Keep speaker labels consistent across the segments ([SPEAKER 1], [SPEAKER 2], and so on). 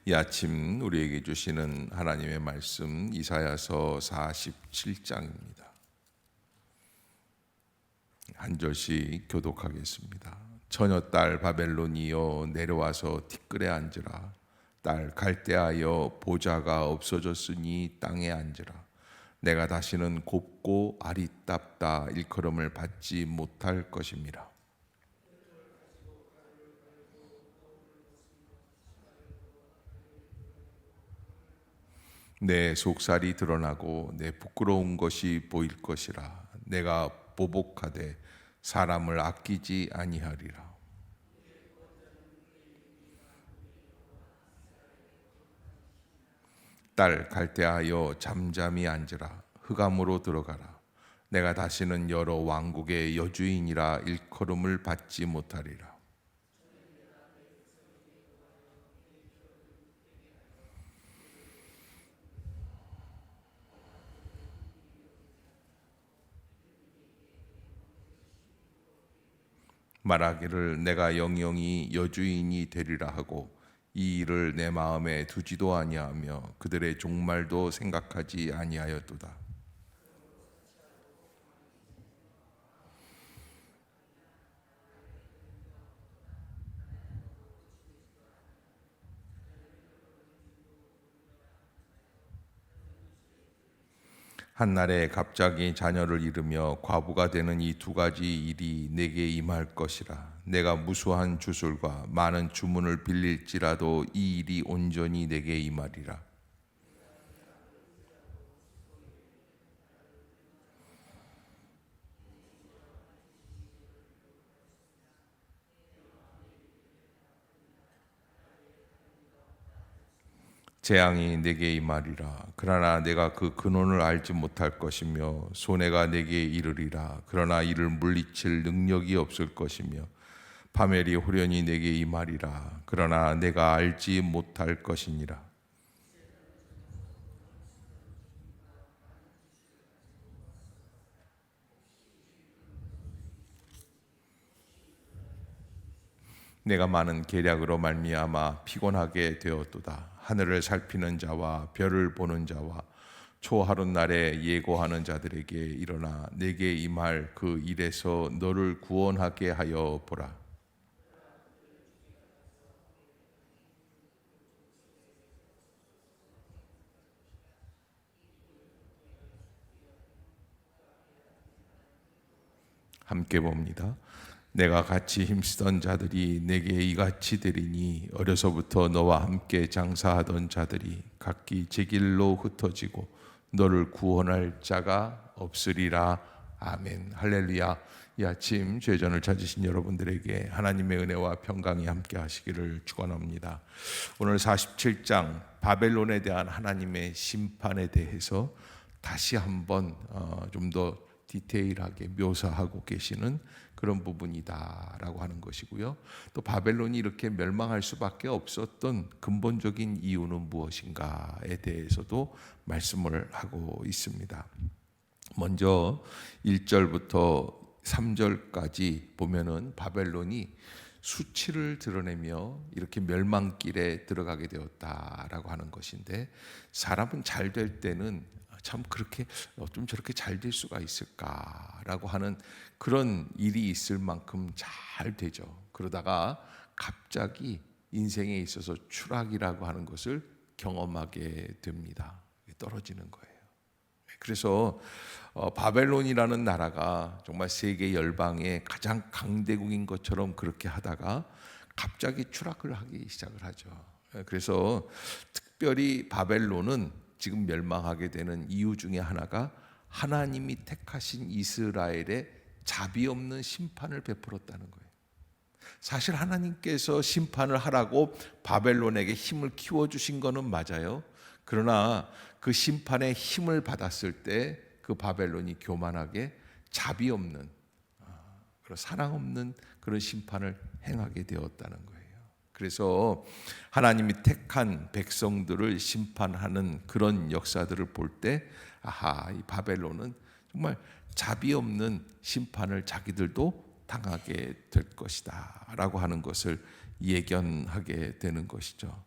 [SPEAKER 1] 이 아침 우리에게 주시는 하나님의 말씀 이사야서 47장입니다. 한 절씩 교독하겠습니다. 처녀딸 바벨론이여 내려와서 티끌에 앉으라. 딸 갈대하여 보좌가 없어졌으니 땅에 앉으라. 내가 다시는 곱고 아리따다 일컬음을 받지 못할 것임이라. 내 속살이 드러나고 내 부끄러운 것이 보일 것이라. 내가 보복하되 사람을 아끼지 아니하리라. 딸 갈대하여 잠잠히 앉으라. 흑암으로 들어가라. 내가 다시는 여러 왕국의 여주인이라 일컬음을 받지 못하리라. 말하기를 내가 영영이 여주인이 되리라 하고 이 일을 내 마음에 두지도 아니하며 그들의 종말도 생각하지 아니하였도다. 한날에 갑자기 자녀를 잃으며 과부가 되는 이 두 가지 일이 내게 임할 것이라. 내가 무수한 주술과 많은 주문을 빌릴지라도 이 일이 온전히 내게 임하리라. 재앙이 내게 임하리라. 그러나 내가 그 근원을 알지 못할 것이며 손해가 내게 이르리라. 그러나 이를 물리칠 능력이 없을 것이며 파멸이 호련히 내게 임하리라. 그러나 내가 알지 못할 것이니라. 내가 많은 계략으로 말미암아 피곤하게 되었도다. 하늘을 살피는 자와 별을 보는 자와 초하룻날에 예고하는 자들에게 일어나 내게 임할 그 일에서 너를 구원하게 하여 보라. 함께 봅니다. 내가 같이 힘쓰던 자들이 내게 이같이 되리니 어려서부터 너와 함께 장사하던 자들이 각기 제 길로 흩어지고 너를 구원할 자가 없으리라. 아멘. 할렐루야. 이 아침 죄전을 찾으신 여러분들에게 하나님의 은혜와 평강이 함께 하시기를 축원합니다. 오늘 47장 바벨론에 대한 하나님의 심판에 대해서 다시 한번 좀 더 디테일하게 묘사하고 계시는 그런 부분이다라고 하는 것이고요. 또 바벨론이 이렇게 멸망할 수밖에 없었던 근본적인 이유는 무엇인가에 대해서도 말씀을 하고 있습니다. 먼저 1절부터 3절까지 보면은 바벨론이 수치를 드러내며 이렇게 멸망길에 들어가게 되었다라고 하는 것인데, 사람은 잘 될 때는 참 그렇게 좀 저렇게 잘 될 수가 있을까라고 하는 그런 일이 있을 만큼 잘 되죠. 그러다가 갑자기 인생에 있어서 추락이라고 하는 것을 경험하게 됩니다. 떨어지는 거예요. 그래서 바벨론이라는 나라가 정말 세계 열방의 가장 강대국인 것처럼 그렇게 하다가 갑자기 추락을 하기 시작을 하죠. 그래서 특별히 바벨론은 지금 멸망하게 되는 이유 중에 하나가 하나님이 택하신 이스라엘에 자비 없는 심판을 베풀었다는 거예요. 사실 하나님께서 심판을 하라고 바벨론에게 힘을 키워주신 거는 맞아요. 그러나 그 심판의 힘을 받았을 때 그 바벨론이 교만하게 자비 없는, 그런 사랑 없는 그런 심판을 행하게 되었다는 거예요. 그래서 하나님이 택한 백성들을 심판하는 그런 역사들을 볼 때, 아하, 이 바벨론은 정말 자비 없는 심판을 자기들도 당하게 될 것이다 라고 하는 것을 예견하게 되는 것이죠.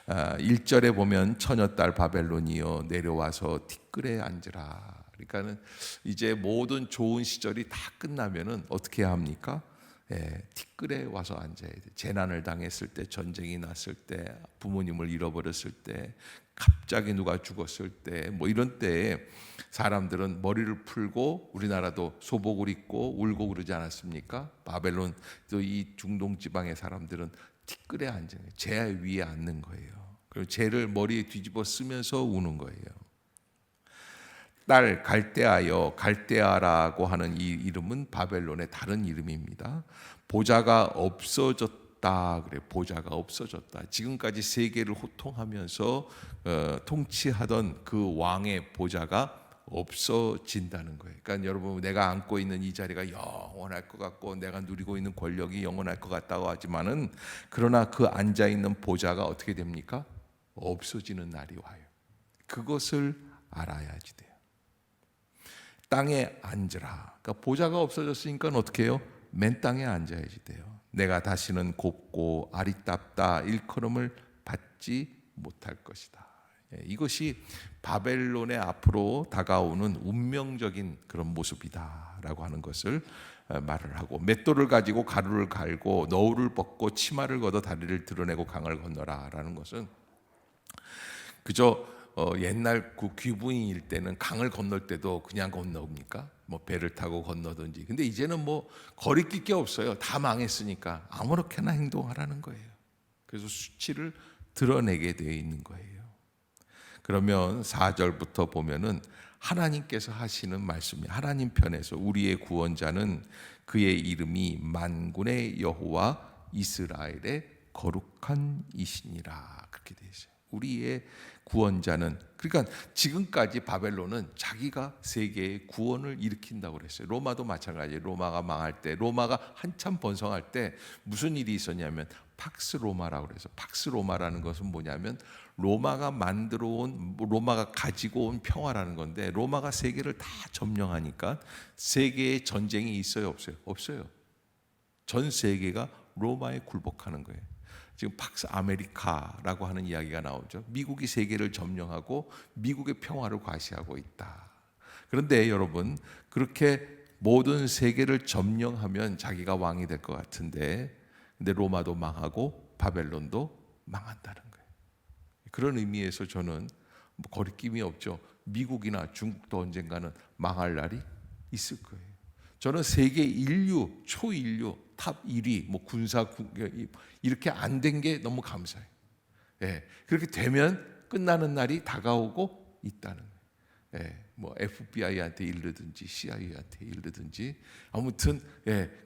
[SPEAKER 1] 1절에 보면 처녀딸 바벨론이여 내려와서 티끌에 앉으라. 그러니까는 이제 모든 좋은 시절이 다 끝나면은 어떻게 해야 합니까? 티끌에 와서 앉아야 돼. 재난을 당했을 때, 전쟁이 났을 때, 부모님을 잃어버렸을 때, 갑자기 누가 죽었을 때, 뭐 이런 때에 사람들은 머리를 풀고, 우리나라도 소복을 입고 울고 그러지 않았습니까? 바벨론 또 이 중동 지방의 사람들은 티끌에 앉는 거예요. 재 위에 앉는 거예요. 그리고 재를 머리에 뒤집어 쓰면서 우는 거예요. 딸 갈대아여, 갈대아라고 하는 이 이름은 바벨론의 다른 이름입니다. 보좌가 없어졌다 그래. 보좌가 없어졌다. 지금까지 세계를 호통하면서 통치하던 그 왕의 보좌가 없어진다는 거예요. 그러니까 여러분, 내가 앉고 있는 이 자리가 영원할 것 같고 내가 누리고 있는 권력이 영원할 것 같다고 하지만은, 그러나 그 앉아 있는 보좌가 어떻게 됩니까? 없어지는 날이 와요. 그것을 알아야지 돼요. 땅에 앉으라. 그러니까 보좌가 없어졌으니까 어떻게 해요? 맨 땅에 앉아야지 돼요. 내가 다시는 곱고 아리답다 일컬음을 받지 못할 것이다. 이것이 바벨론의 앞으로 다가오는 운명적인 그런 모습이다라고 하는 것을 말을 하고, 맷돌을 가지고 가루를 갈고 너울을 벗고 치마를 걷어 다리를 드러내고 강을 건너라라는 것은 그저 옛날 그 귀부인일 때는 강을 건널 때도 그냥 건너옵니까? 뭐 배를 타고 건너든지. 근데 이제는 뭐 거리낄 게 없어요. 다 망했으니까 아무렇게나 행동하라는 거예요. 그래서 수치를 드러내게 되어 있는 거예요. 그러면 4절부터 보면은 하나님께서 하시는 말씀이, 하나님 편에서 우리의 구원자는 그의 이름이 만군의 여호와 이스라엘의 거룩한 이시니라, 그렇게 되어 있어요. 우리의 구원자는, 그러니까 지금까지 바벨론은 자기가 세계의 구원을 일으킨다고 그랬어요. 로마도 마찬가지예요. 로마가 망할 때, 로마가 한참 번성할 때 무슨 일이 있었냐면 팍스 로마라고 그래서, 팍스 로마라는 것은 뭐냐면 로마가 만들어 온, 로마가 가지고 온 평화라는 건데, 로마가 세계를 다 점령하니까 세계에 전쟁이 있어요, 없어요? 없어요. 전 세계가 로마에 굴복하는 거예요. 지금 팍스 아메리카라고 하는 이야기가 나오죠. 미국이 세계를 점령하고 미국의 평화를 과시하고 있다. 그런데 여러분, 그렇게 모든 세계를 점령하면 자기가 왕이 될 것 같은데, 근데 로마도 망하고 바벨론도 망한다는 거예요. 그런 의미에서 저는 뭐 거리낌이 없죠. 미국이나 중국도 언젠가는 망할 날이 있을 거예요. 저는 세계 인류, 초인류 탑 1위, 뭐 군사 이렇게 안 된 게 너무 감사해요. 그렇게 되면 끝나는 날이 다가오고 있다는 거예요. 뭐 FBI한테 이르든지 CIA한테 이르든지 아무튼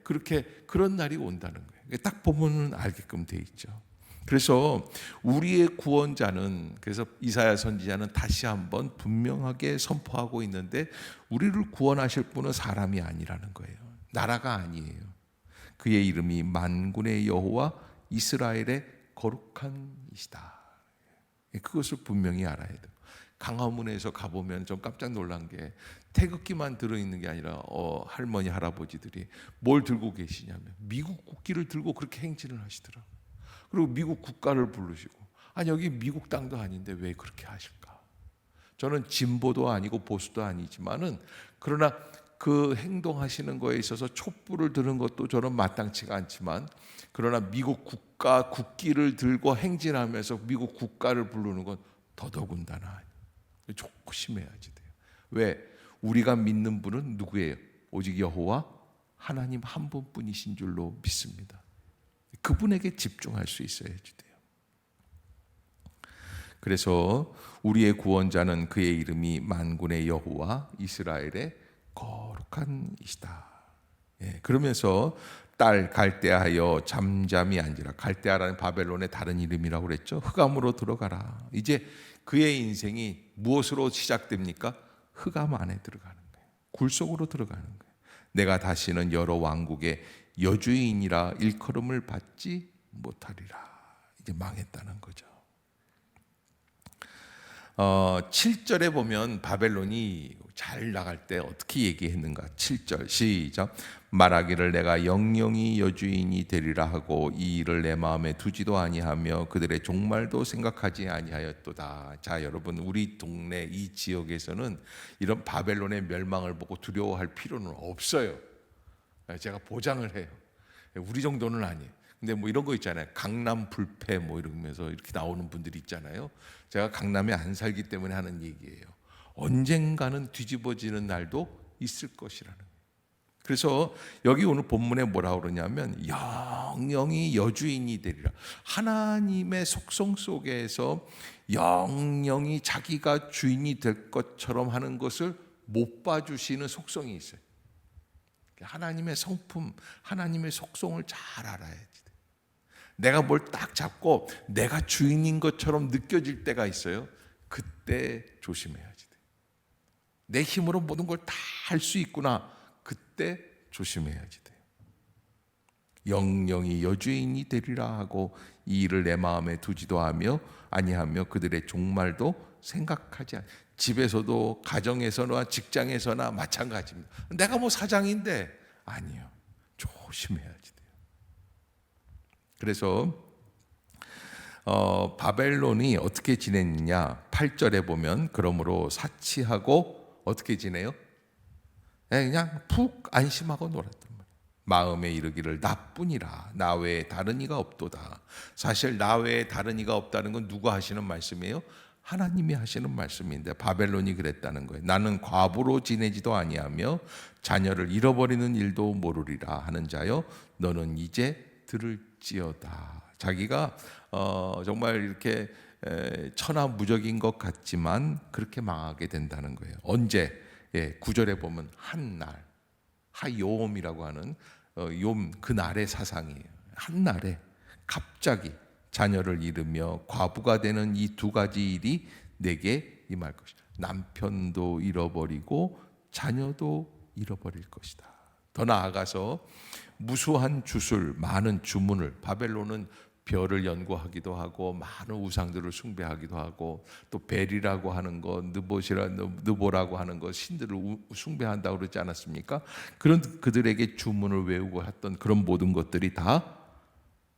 [SPEAKER 1] 그렇게 그런 날이 온다는 거예요. 딱 보면은 알게끔 돼 있죠. 그래서 우리의 구원자는, 그래서 이사야 선지자는 다시 한번 분명하게 선포하고 있는데, 우리를 구원하실 분은 사람이 아니라는 거예요. 나라가 아니에요. 그의 이름이 만군의 여호와 이스라엘의 거룩한 이시다. 그것을 분명히 알아야 돼요. 강화문에서 가보면 좀 깜짝 놀란 게, 태극기만 들어있는 게 아니라 할머니 할아버지들이 뭘 들고 계시냐면 미국 국기를 들고 그렇게 행진을 하시더라고요. 그리고 미국 국가를 부르시고, 아니 여기 미국 땅도 아닌데 왜 그렇게 하실까? 저는 진보도 아니고 보수도 아니지만은, 그러나 그 행동하시는 거에 있어서 촛불을 드는 것도 저는 마땅치가 않지만, 그러나 미국 국가 국기를 들고 행진하면서 미국 국가를 부르는 건 더더군다나 조심해야지 돼요. 왜? 우리가 믿는 분은 누구예요? 오직 여호와 하나님 한 분뿐이신 줄로 믿습니다. 그분에게 집중할 수 있어야지 돼요. 그래서 우리의 구원자는 그의 이름이 만군의 여호와 이스라엘의 거룩한 이시다. 그러면서 딸 갈대아하여 잠잠히 앉으라. 갈대아라는 바벨론의 다른 이름이라고 그랬죠. 흑암으로 들어가라. 이제 그의 인생이 무엇으로 시작됩니까? 흑암 안에 들어가는 거예요. 굴 속으로 들어가는 거예요. 내가 다시는 여러 왕국의 여주인이라 일컬음을 받지 못하리라. 이제 망했다는 거죠. 7절에 보면 바벨론이 잘 나갈 때 어떻게 얘기했는가? 7절 시작. 말하기를 내가 영영이 여주인이 되리라 하고 이 일을 내 마음에 두지도 아니하며 그들의 종말도 생각하지 아니하였도다. 자, 여러분, 우리 동네 이 지역에서는 이런 바벨론의 멸망을 보고 두려워할 필요는 없어요. 제가 보장을 해요. 우리 정도는 아니에요. 근데 뭐 이런 거 있잖아요. 강남 불패 뭐 이러면서 이렇게 나오는 분들이 있잖아요. 제가 강남에 안 살기 때문에 하는 얘기예요. 언젠가는 뒤집어지는 날도 있을 것이라는 거예요. 그래서 여기 오늘 본문에 뭐라고 그러냐면 영영이 여주인이 되리라. 하나님의 속성 속에서 영영이 자기가 주인이 될 것처럼 하는 것을 못 봐주시는 속성이 있어요. 하나님의 성품, 하나님의 속성을 잘 알아야지. 내가 뭘 딱 잡고 내가 주인인 것처럼 느껴질 때가 있어요. 그때 조심해야지 돼. 내 힘으로 모든 걸 다 할 수 있구나. 그때 조심해야지 돼요. 영영이 여주인이 되리라 하고 이 일을 내 마음에 두지도 아니하며 그들의 종말도 생각하지 않아. 집에서도 가정에서나 직장에서나 마찬가지입니다. 내가 뭐 사장인데 아니요. 조심해야지 돼요. 그래서 바벨론이 어떻게 지냈느냐 8절에 보면 그러므로 사치하고 어떻게 지내요? 그냥 푹 안심하고 놀았단 말이에요. 마음에 이르기를 나뿐이라 나 외에 다른 이가 없도다. 사실 나 외에 다른 이가 없다는 건 누가 하시는 말씀이에요? 하나님이 하시는 말씀인데 바벨론이 그랬다는 거예요. 나는 과부로 지내지도 아니하며 자녀를 잃어버리는 일도 모르리라 하는 자여 너는 이제 들을지어다. 자기가 정말 이렇게 천하무적인 것 같지만 그렇게 망하게 된다는 거예요. 언제? 9절에 보면 한날 하요음이라고 하는 욤 그날의 사상이에요. 한날에 갑자기 자녀를 잃으며 과부가 되는 이 두 가지 일이 내게 임할 것이다. 남편도 잃어버리고 자녀도 잃어버릴 것이다. 더 나아가서 무수한 주술, 많은 주문을 바벨론은 별을 연구하기도 하고 많은 우상들을 숭배하기도 하고 또 벨이라고 하는 거, 느보라고 하는 거 신들을 숭배한다고 그러지 않았습니까? 그런 그들에게 주문을 외우고 했던 그런 모든 것들이 다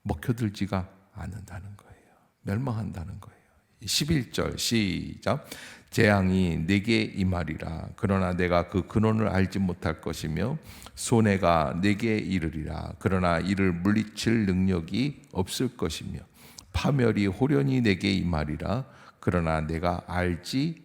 [SPEAKER 1] 먹혀들지가 않는다는 거예요. 멸망한다는 거예요. 11절 시작. 재앙이 내게 임하리라. 그러나 내가 그 근원을 알지 못할 것이며 손해가 내게 이르리라. 그러나 이를 물리칠 능력이 없을 것이며 파멸이 호련히 내게 임하리라. 그러나 내가 알지.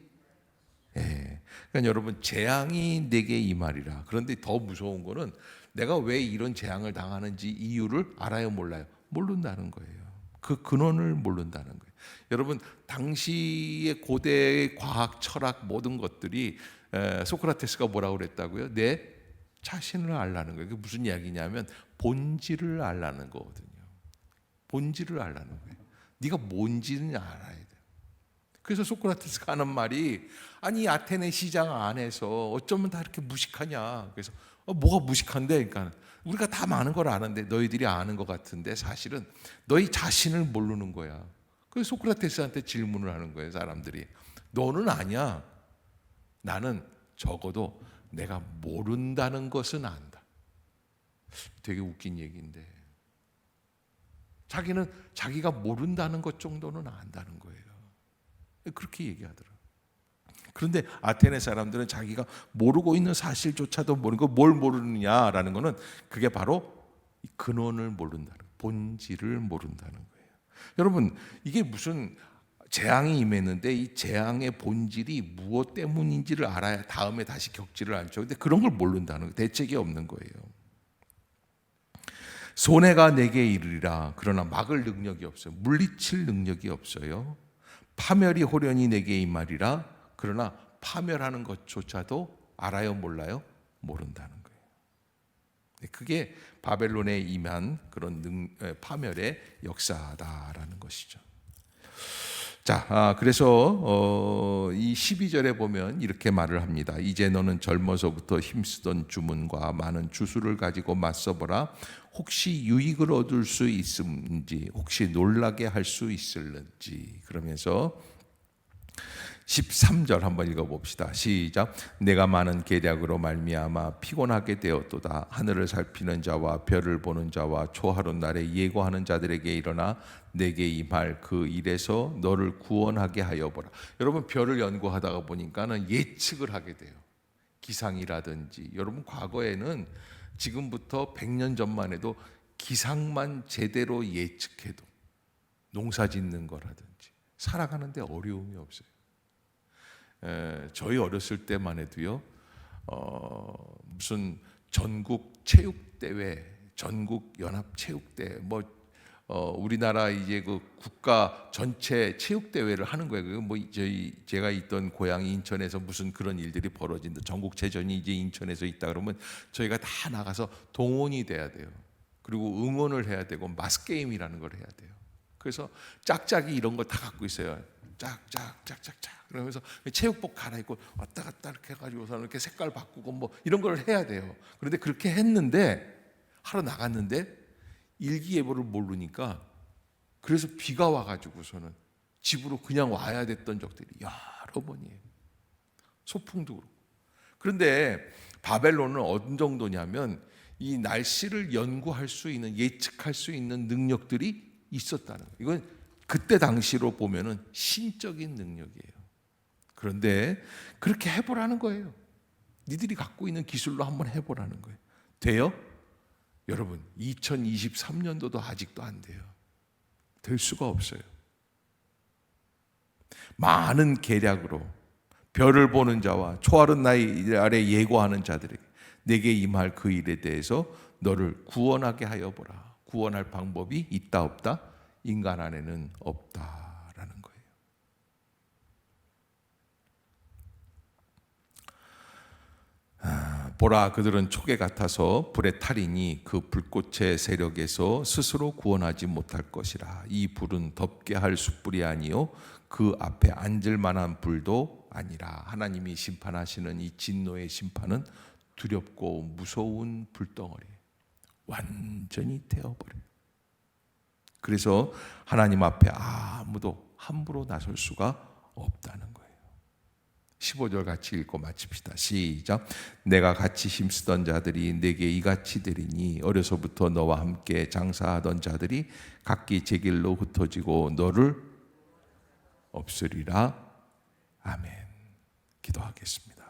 [SPEAKER 1] 그러니까 여러분 재앙이 내게 임하리라. 그런데 더 무서운 거는 내가 왜 이런 재앙을 당하는지 이유를 알아요, 몰라요? 모른다는 거예요. 그 근원을 모른다는 거예요. 여러분 당시의 고대 과학, 철학 모든 것들이 소크라테스가 뭐라고 그랬다고요? 내 자신을 알라는 거예요. 그게 무슨 이야기냐면 본질을 알라는 거거든요. 본질을 알라는 거예요. 네가 뭔지는 알아야 돼요. 그래서 소크라테스가 하는 말이 아니 아테네 시장 안에서 어쩌면 다 이렇게 무식하냐. 그래서 뭐가 무식한데? 그러니까 우리가 다 많은 걸 아는데 너희들이 아는 것 같은데 사실은 너희 자신을 모르는 거야. 그래서 소크라테스한테 질문을 하는 거예요. 사람들이 너는 아냐. 나는 적어도 내가 모른다는 것은 안다. 되게 웃긴 얘기인데 자기는 자기가 모른다는 것 정도는 안다는 거예요. 그렇게 얘기하더라고요. 그런데 아테네 사람들은 자기가 모르고 있는 사실조차도 모르고 뭘 모르느냐라는 거는 그게 바로 근원을 모른다는 거예요. 본질을 모른다는 거예요. 여러분 이게 무슨 재앙이 임했는데 이 재앙의 본질이 무엇 때문인지를 알아야 다음에 다시 겪지를 않죠. 근데 그런 걸 모른다는 거예요. 대책이 없는 거예요. 손해가 내게 이르리라. 그러나 막을 능력이 없어요. 물리칠 능력이 없어요. 파멸이 호련히 내게 임하리라. 그러나 파멸하는 것조차도 알아요, 몰라요? 모른다는 거예요. 그게 바벨론에 임한 그런 파멸의 역사다라는 것이죠. 자, 그래서 이 12절에 보면 이렇게 말을 합니다. 이제 너는 젊어서부터 힘쓰던 주문과 많은 주술을 가지고 맞서보라. 혹시 유익을 얻을 수 있음지, 혹시 놀라게 할 수 있을는지. 그러면서 13절 한번 읽어봅시다. 시작. 내가 많은 계략으로 말미암아 피곤하게 되었도다. 하늘을 살피는 자와 별을 보는 자와 초하룻 날에 예고하는 자들에게 일어나 내게 임할 그 일에서 너를 구원하게 하여 보라. 여러분, 별을 연구하다가 보니까는 예측을 하게 돼요. 기상이라든지. 여러분, 과거에는 지금부터 100년 전만 해도 기상만 제대로 예측해도 농사 짓는 거라든지 살아가는데 어려움이 없어요. 저희 어렸을 때만 해도요, 무슨 전국 체육대회, 전국 연합체육대회, 우리나라 이제 그 국가 전체 체육대회를 하는 거예요. 제가 있던 고향이 인천에서 무슨 그런 일들이 벌어진다. 전국체전이 이제 인천에서 있다 그러면 저희가 다 나가서 동원이 돼야 돼요. 그리고 응원을 해야 되고 마스게임이라는 걸 해야 돼요. 그래서 짝짝이 이런 거 다 갖고 있어요. 짝짝짝짝짝 그러면서 체육복 갈아입고 왔다 갔다 이렇게 해가지고서 이렇게 색깔 바꾸고 이런 걸 해야 돼요. 그런데 그렇게 했는데 하러 나갔는데 일기예보를 모르니까 그래서 비가 와가지고서는 집으로 그냥 와야 됐던 적들이 여러 번이에요. 소풍도 그렇고. 그런데 바벨론은 어느 정도냐면 이 날씨를 연구할 수 있는, 예측할 수 있는 능력들이 있었다는 거예요. 이건 그때 당시로 보면은 신적인 능력이에요. 그런데 그렇게 해보라는 거예요. 니들이 갖고 있는 기술로 한번 해보라는 거예요. 돼요? 여러분, 2023년도도 아직도 안 돼요. 될 수가 없어요. 많은 계략으로 별을 보는 자와 초하룻 날 아래 예고하는 자들에게 내게 임할 그 일에 대해서 너를 구원하게 하여 보라. 구원할 방법이 있다 없다? 인간 안에는 없다라는 거예요. 보라, 그들은 촉에 같아서 불에 타리니 그 불꽃의 세력에서 스스로 구원하지 못할 것이라. 이 불은 덮게 할 숯불이 아니요 그 앞에 앉을 만한 불도 아니라. 하나님이 심판하시는 이 진노의 심판은 두렵고 무서운 불덩어리, 완전히 태워버려요. 그래서 하나님 앞에 아무도 함부로 나설 수가 없다는 거예요. 15절 같이 읽고 마칩시다. 시작. 내가 같이 힘쓰던 자들이 내게 이같이 되리니 어려서부터 너와 함께 장사하던 자들이 각기 제 길로 흩어지고 너를 없으리라. 아멘. 기도하겠습니다.